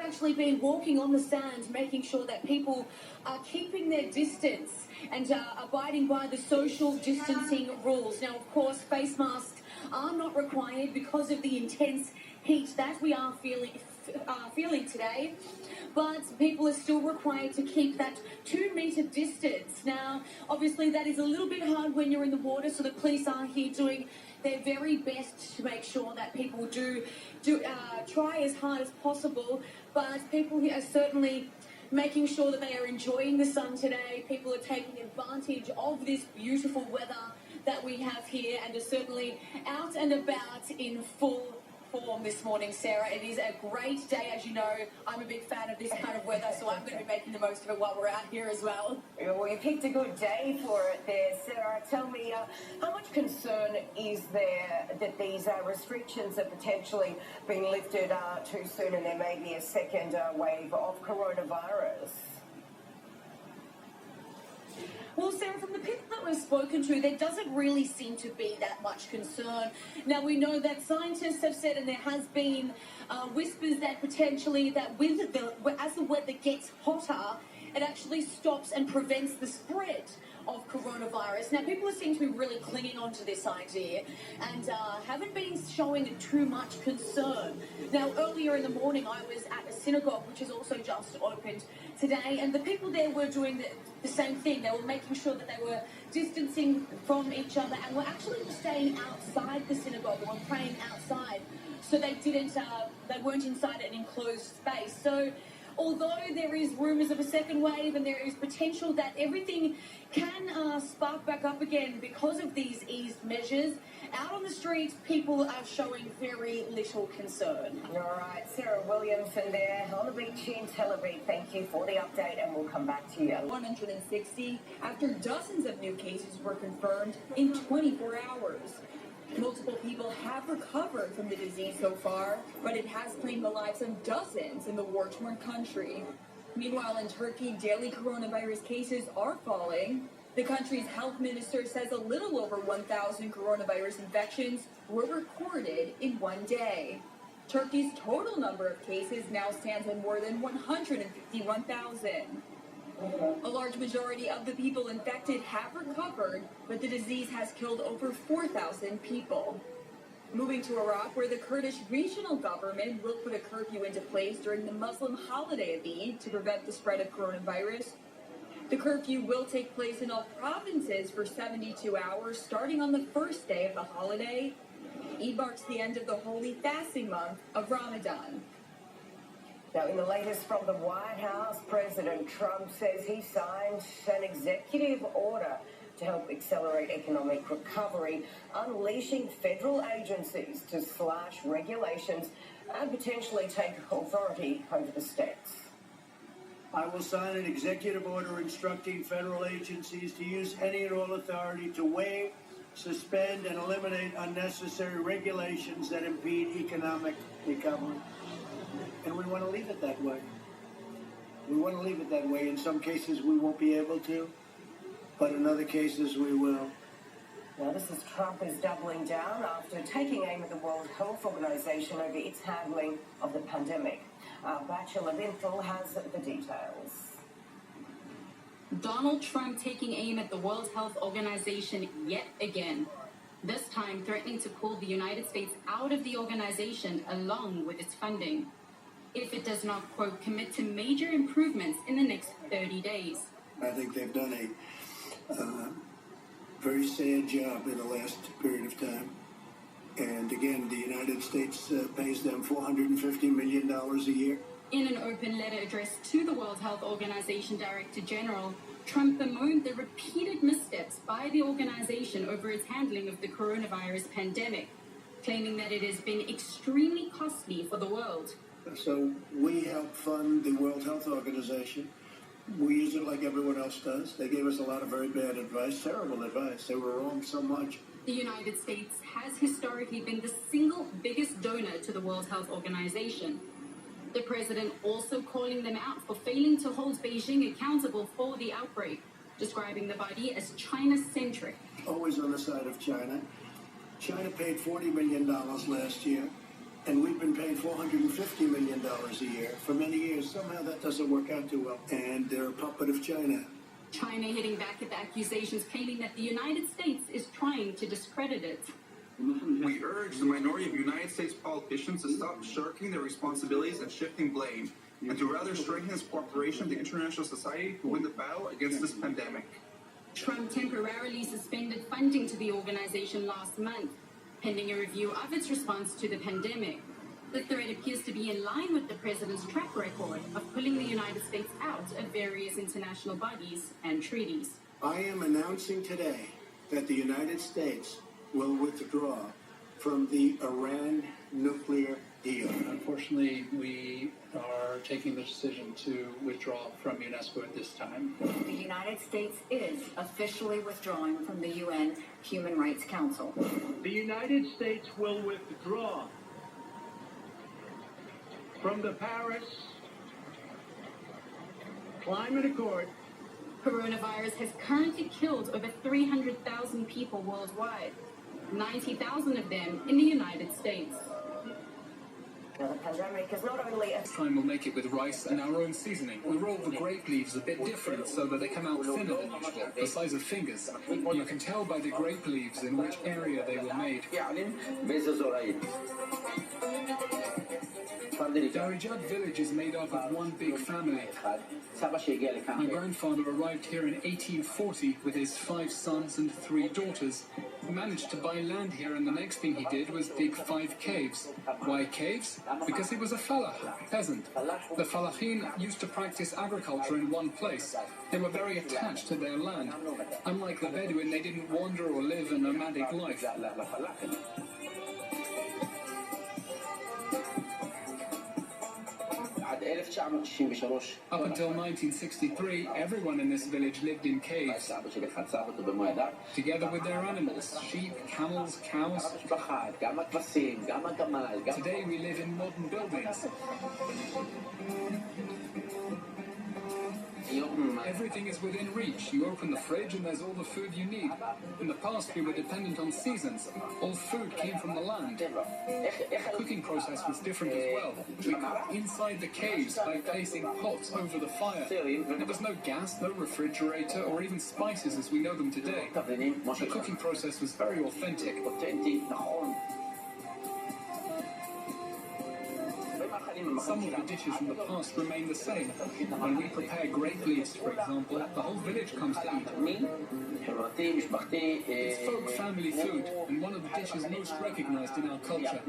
actually been walking on the sand, making sure that people are keeping their distance and abiding by the social distancing rules. Now, of course, face masks are not required because of the intense heat that we are feeling today, but people are still required to keep that 2-meter distance. Now, obviously, that is a little bit hard when you're in the water, so the police are here doing their very best to make sure that people do try as hard as possible, but people here are certainly making sure that they are enjoying the sun today. People are taking advantage of this beautiful weather that we have here and are certainly out and about in full form this morning, Sarah. It is a great day, as you know. I'm a big fan of this kind of weather, so I'm going to be making the most of it while we're out here as well. Well, you picked a good day for it there, Sarah. Tell me, how much concern is there that these restrictions are potentially being lifted too soon and there may be a second wave of coronavirus? Well, Sarah, from the people that we've spoken to, there doesn't really seem to be that much concern. Now, we know that scientists have said, and there has been whispers that potentially that as the weather gets hotter, it actually stops and prevents the spread of coronavirus. Now, people seem to be really clinging on to this idea and haven't been showing too much concern. Now, earlier in the morning, I was at a synagogue, which has also just opened today, and the people there were doing the same thing. They were making sure that they were distancing from each other and were actually staying outside the synagogue or praying outside, so they weren't inside an enclosed space. So although there is rumours of a second wave and there is potential that everything can spark back up again because of these eased measures, out on the streets, people are showing very little concern. All right, Sarah Williamson there on the beach in Tel Aviv. Thank you for the update, and we'll come back to you. 160 after dozens of new cases were confirmed in 24 hours. Multiple people have recovered from the disease so far, but it has claimed the lives of dozens in the war-torn country. Meanwhile, in Turkey, daily coronavirus cases are falling. The country's health minister says a little over 1,000 coronavirus infections were recorded in one day. Turkey's total number of cases now stands at more than 151,000. A large majority of the people infected have recovered, but the disease has killed over 4,000 people. Moving to Iraq, where the Kurdish regional government will put a curfew into place during the Muslim holiday of Eid to prevent the spread of coronavirus. The curfew will take place in all provinces for 72 hours, starting on the first day of the holiday. Eid marks the end of the holy fasting month of Ramadan. Now, in the latest from the White House, President Trump says he signed an executive order to help accelerate economic recovery, unleashing federal agencies to slash regulations and potentially take authority over the states. I will sign an executive order instructing federal agencies to use any and all authority to waive, suspend, and eliminate unnecessary regulations that impede economic recovery. And we want to leave it that way. We want to leave it that way. In some cases, we won't be able to, but in other cases, we will. Now, this is Trump is doubling down after taking aim at the World Health Organization over its handling of the pandemic. Bachelor Vinthal has the details. Donald Trump taking aim at the World Health Organization yet again, this time threatening to pull the United States out of the organization along with its funding, if it does not, quote, commit to major improvements in the next 30 days. I think they've done a very sad job in the last period of time. And again, the United States pays them $450 million a year. In an open letter addressed to the World Health Organization Director General, Trump bemoaned the repeated missteps by the organization over its handling of the coronavirus pandemic, claiming that it has been extremely costly for the world. So we help fund the World Health Organization. We use it like everyone else does. They gave us a lot of very bad advice, terrible advice. They were wrong so much. The United States has historically been the single biggest donor to the World Health Organization. The president also calling them out for failing to hold Beijing accountable for the outbreak, describing the body as China-centric. Always on the side of China. China paid $40 million last year And we've been paying $450 million a year for many years. Somehow that doesn't work out too well. And they're a puppet of China. China hitting back at the accusations, claiming that the United States is trying to discredit it. We urge the minority of United States politicians to stop shirking their responsibilities and shifting blame, and to rather strengthen its cooperation with the international society to win the battle against this pandemic. Trump temporarily suspended funding to the organization last month, pending a review of its response to the pandemic. The threat appears to be in line with the president's track record of pulling the United States out of various international bodies and treaties. I am announcing today that the United States will withdraw from the Iran nuclear deal. Unfortunately, we are taking the decision to withdraw from UNESCO at this time. The United States is officially withdrawing from the UN Human Rights Council. The United States will withdraw from the Paris Climate Accord. Coronavirus has currently killed over 300,000 people worldwide, 90,000 of them in the United States. The pandemic is not only a This time we'll make it with rice and our own seasoning. We roll the grape leaves a bit different so that they come out thinner than usual, the size of fingers. You can tell by the grape leaves in which area they were made. Darijat village is made up of one big family. My grandfather arrived here in 1840 with his 5 sons and 3 daughters. He managed to buy land here, and the next thing he did was dig 5 caves. Why caves? Because he was a fallah, peasant. The fallaheen used to practice agriculture in one place. They were very attached to their land. Unlike the Bedouin, they didn't wander or live a nomadic life. Up until 1963, everyone in this village lived in caves, together with their animals, sheep, camels, cows. Today we live in modern buildings. Everything is within reach. You open the fridge and there's all the food you need. In the past, we were dependent on seasons. All food came from the land. The cooking process was different as well. We cooked inside the caves by placing pots over the fire. There was no gas, no refrigerator, or even spices as we know them today. The cooking process was very authentic. Some of the dishes from the past remain the same. When we prepare grape leaves, for example, the whole village comes to eat. It's folk family food, and one of the dishes most recognized in our culture.